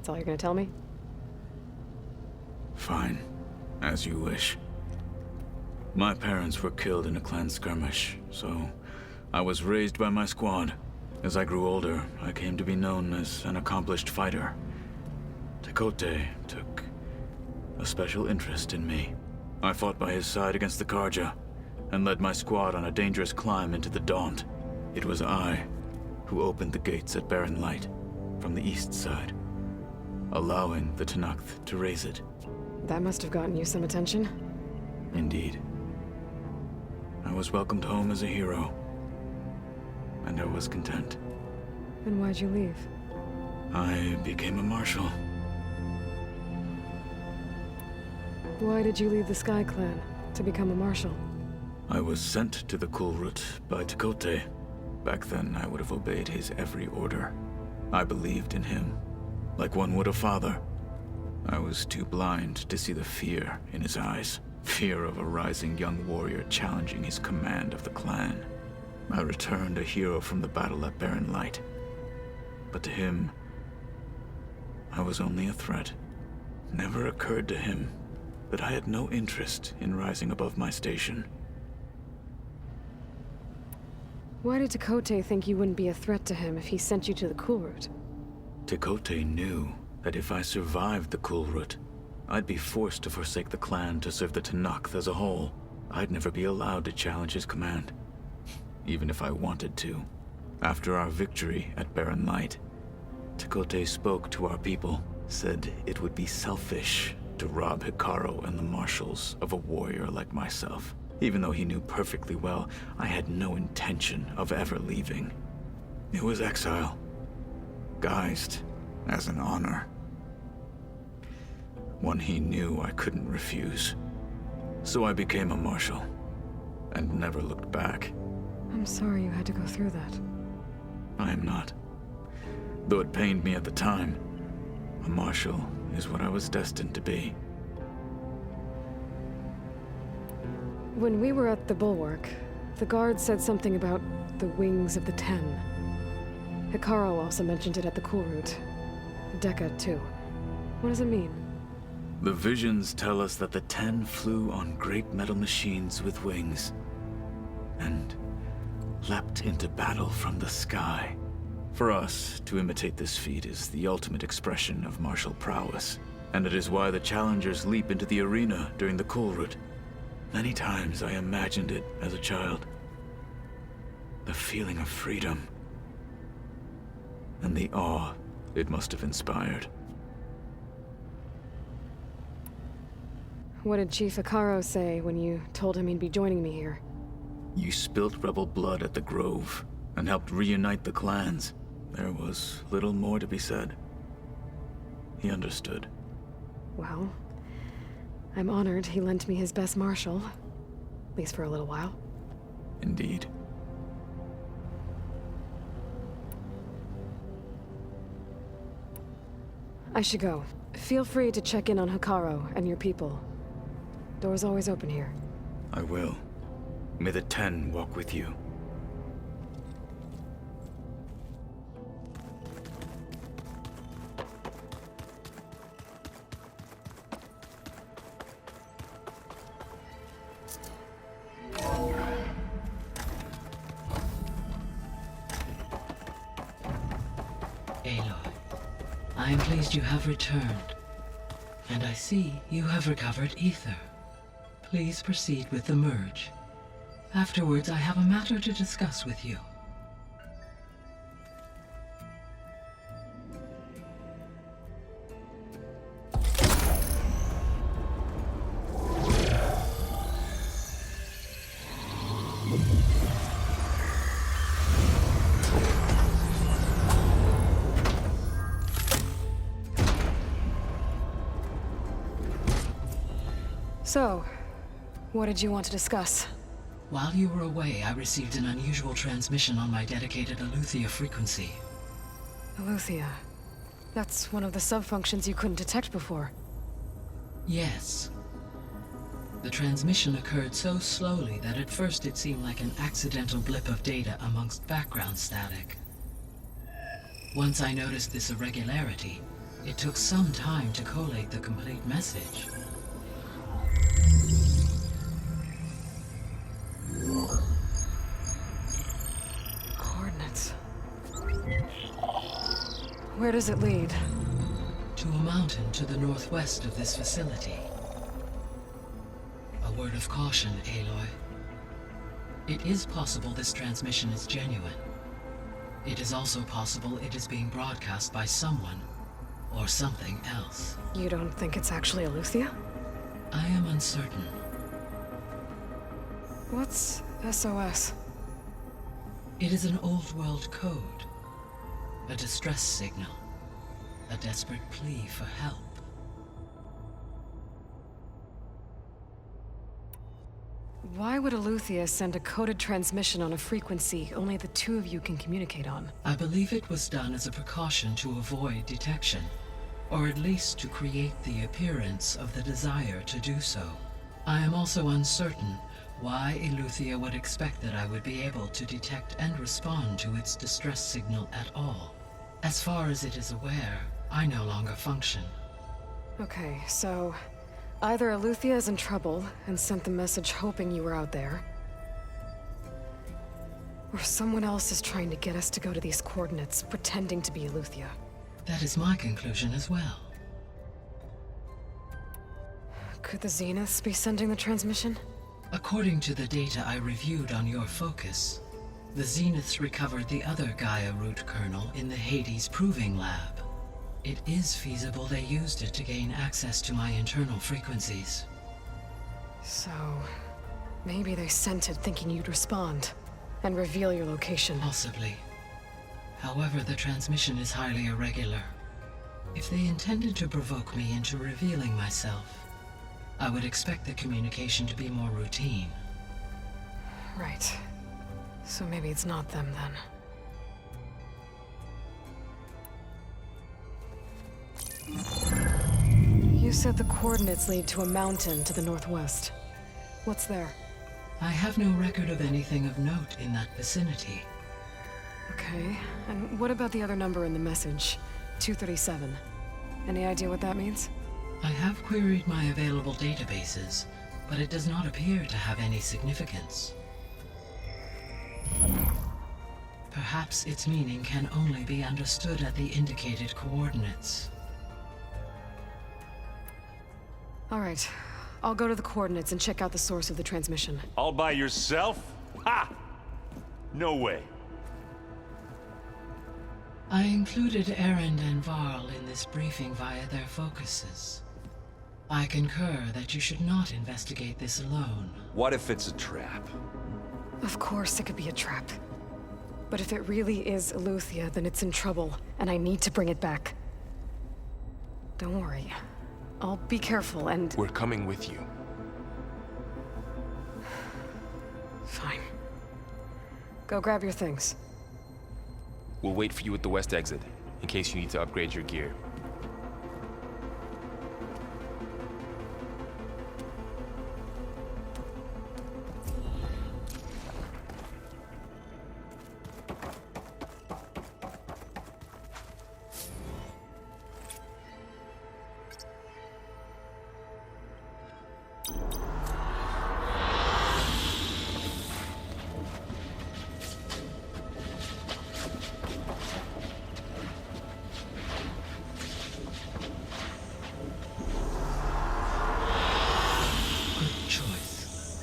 That's all you're gonna tell me? Fine. As you wish. My parents were killed in a clan skirmish, so I was raised by my squad. As I grew older, I came to be known as an accomplished fighter. Tekotteh took a special interest in me. I fought by his side against the Carja, and led my squad on a dangerous climb into the Daunt. It was I who opened the gates at Barren Light from the east side, allowing the Tenakth to raise it. That must have gotten you some attention. Indeed. I was welcomed home as a hero, and I was content. Then why'd you leave? I became a marshal. Why did you leave the Sky Clan to become a marshal? I was sent to the Kulrut by Tekotteh. Back then, I would have obeyed his every order. I believed in him, like one would a father. I was too blind to see the fear in his eyes. Fear of a rising young warrior challenging his command of the clan. I returned a hero from the battle at Barren Light. But to him, I was only a threat. Never occurred to him that I had no interest in rising above my station. Why did Tekotteh think you wouldn't be a threat to him if he sent you to the Kulrut? Tekotteh knew that if I survived the Kulrut, I'd be forced to forsake the clan to serve the Tenakth as a whole. I'd never be allowed to challenge his command, even if I wanted to. After our victory at Barren Light, Tekotteh spoke to our people, said it would be selfish to rob Hekarro and the marshals of a warrior like myself, even though he knew perfectly well I had no intention of ever leaving. It was exile, guised as an honor. One he knew I couldn't refuse. So I became a marshal, and never looked back. I'm sorry you had to go through that. I am not. Though it pained me at the time, a marshal is what I was destined to be. When we were at the Bulwark, the guard said something about the Wings of the Ten. Hekarro also mentioned it at the Kulrut. Dekka, too. What does it mean? The visions tell us that the Ten flew on great metal machines with wings, and leapt into battle from the sky. For us, to imitate this feat is the ultimate expression of martial prowess, and it is why the challengers leap into the arena during the Kulrut. Many times I imagined it as a child. The feeling of freedom, and the awe it must have inspired. What did Chief Hekarro say when you told him he'd be joining me here? You spilt rebel blood at the Grove, and helped reunite the clans. There was little more to be said. He understood. Well, I'm honored he lent me his best marshal. At least for a little while. Indeed. I should go. Feel free to check in on Hekarro and your people. Door's always open here. I will. May the Ten walk with you. Aloy, I am pleased you have returned. And I see you have recovered Ether. Please proceed with the merge. Afterwards, I have a matter to discuss with you. So, what did you want to discuss? While you were away, I received an unusual transmission on my dedicated Eleuthia frequency. Eleuthia. That's one of the sub-functions you couldn't detect before. Yes. The transmission occurred so slowly that at first it seemed like an accidental blip of data amongst background static. Once I noticed this irregularity, It took some time to collate the complete message. Coordinates. Where does it lead? To a mountain to the northwest of this facility. A word of caution, Aloy. It is possible this transmission is genuine. It is also possible it is being broadcast by someone or something else. You don't think it's actually Eleuthia? I am uncertain. What's SOS? It is an old world code. A distress signal. A desperate plea for help. Why would Eleuthia send a coded transmission on a frequency only the two of you can communicate on? I believe it was done as a precaution to avoid detection, or at least to create the appearance of the desire to do so. I am also uncertain why Eleuthia would expect that I would be able to detect and respond to its distress signal at all. As far as it is aware, I no longer function. Okay, so either Eleuthia is in trouble and sent the message hoping you were out there, or someone else is trying to get us to go to these coordinates, pretending to be Eleuthia. That is my conclusion as well. Could the Zeniths be sending the transmission? According to the data I reviewed on your focus, the Zeniths recovered the other Gaia root kernel in the Hades Proving Lab. It is feasible they used it to gain access to my internal frequencies. So, maybe they sent it thinking you'd respond and reveal your location. Possibly. However, the transmission is highly irregular. If they intended to provoke me into revealing myself, I would expect the communication to be more routine. Right. So maybe it's not them then. You said the coordinates lead to a mountain to the northwest. What's there? I have no record of anything of note in that vicinity. Okay, and what about the other number in the message? 237. Any idea what that means? I have queried my available databases, but it does not appear to have any significance. Perhaps its meaning can only be understood at the indicated coordinates. All right, I'll go to the coordinates and check out the source of the transmission. All by yourself? Ha! No way. I included Erend and Varl in this briefing via their focuses. I concur that you should not investigate this alone. What if it's a trap? Of course it could be a trap. But if it really is Eleuthia, then it's in trouble, and I need to bring it back. Don't worry. I'll be careful and... We're coming with you. Fine. Go grab your things. We'll wait for you at the west exit, in case you need to upgrade your gear. Good choice.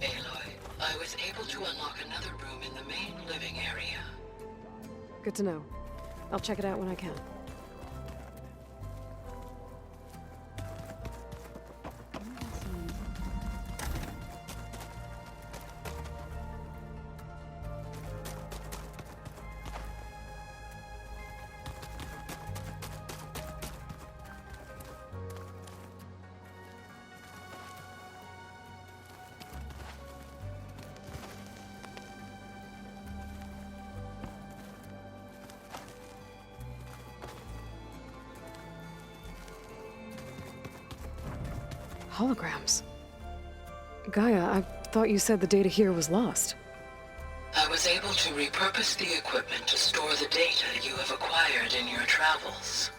Aloy, I was able to unlock another room in the main living area. Good to know. I'll check it out when I can. Holograms. Gaia, I thought you said the data here was lost. I was able to repurpose the equipment to store the data you have acquired in your travels.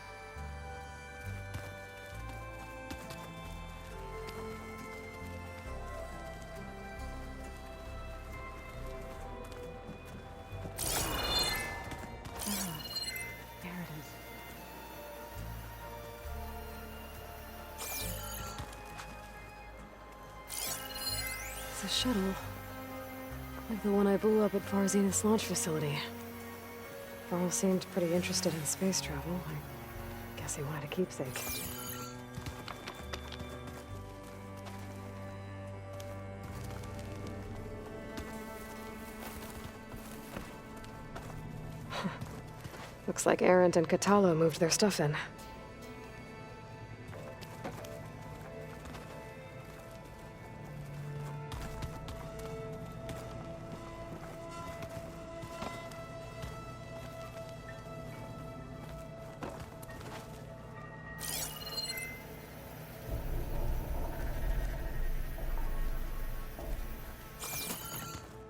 There it is. It's a shuttle. Like the one I blew up at Far Zenith's launch facility. Varl seemed pretty interested in space travel. I guess he wanted a keepsake. Looks like Arendt and Katalo moved their stuff in.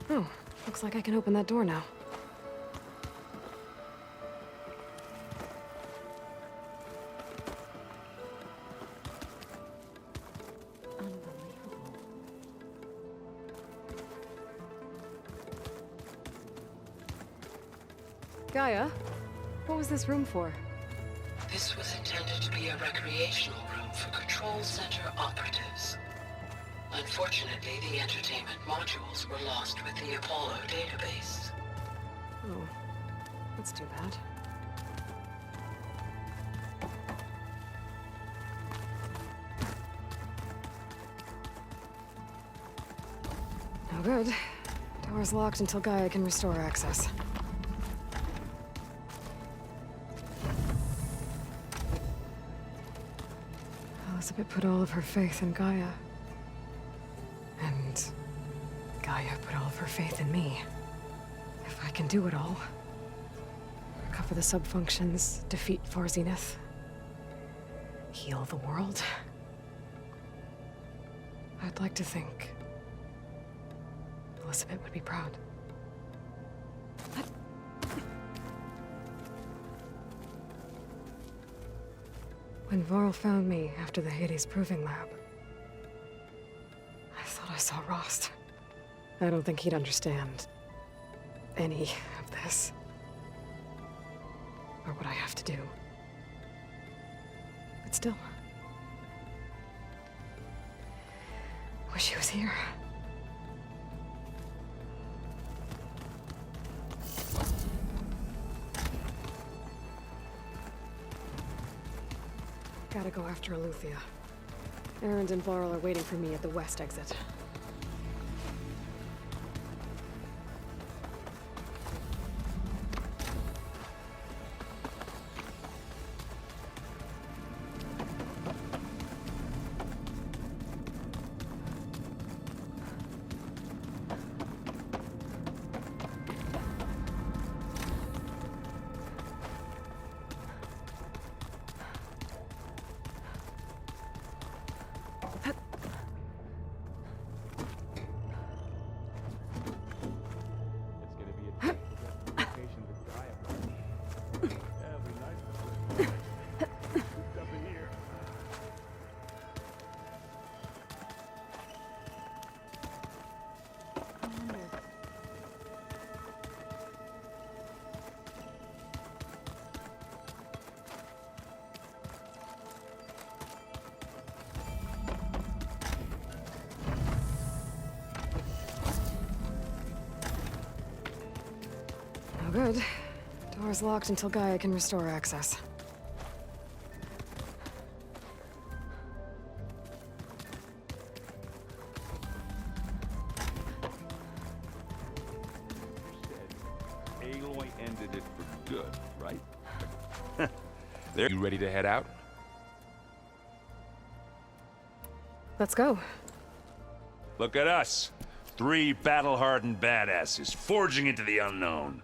Oh, looks like I can open that door now. Unbelievable. Gaia, what was this room for? This was intended to be a recreational room for Control Center operatives. Unfortunately, the entertainment modules were lost with the Apollo database. Oh, that's too bad. No good. Door's locked until Gaia can restore access. Elizabeth put all of her faith in Gaia. And Gaia put all of her faith in me. If I can do it all, recover the subfunctions, defeat Far Zenith, heal the world, I'd like to think Elizabeth would be proud. When Varl found me after the Hades Proving Lab, I thought I saw Rost. I don't think he'd understand any of this. Or what I have to do. But still. Wish he was here. Gotta go after Eleuthia. Arendt and Varl are waiting for me at the west exit. No good. Door's locked until Gaia can restore access. Aloy ended it for good, right? There. You ready to head out? Let's go. Look at us. 3 battle-hardened badasses forging into the unknown.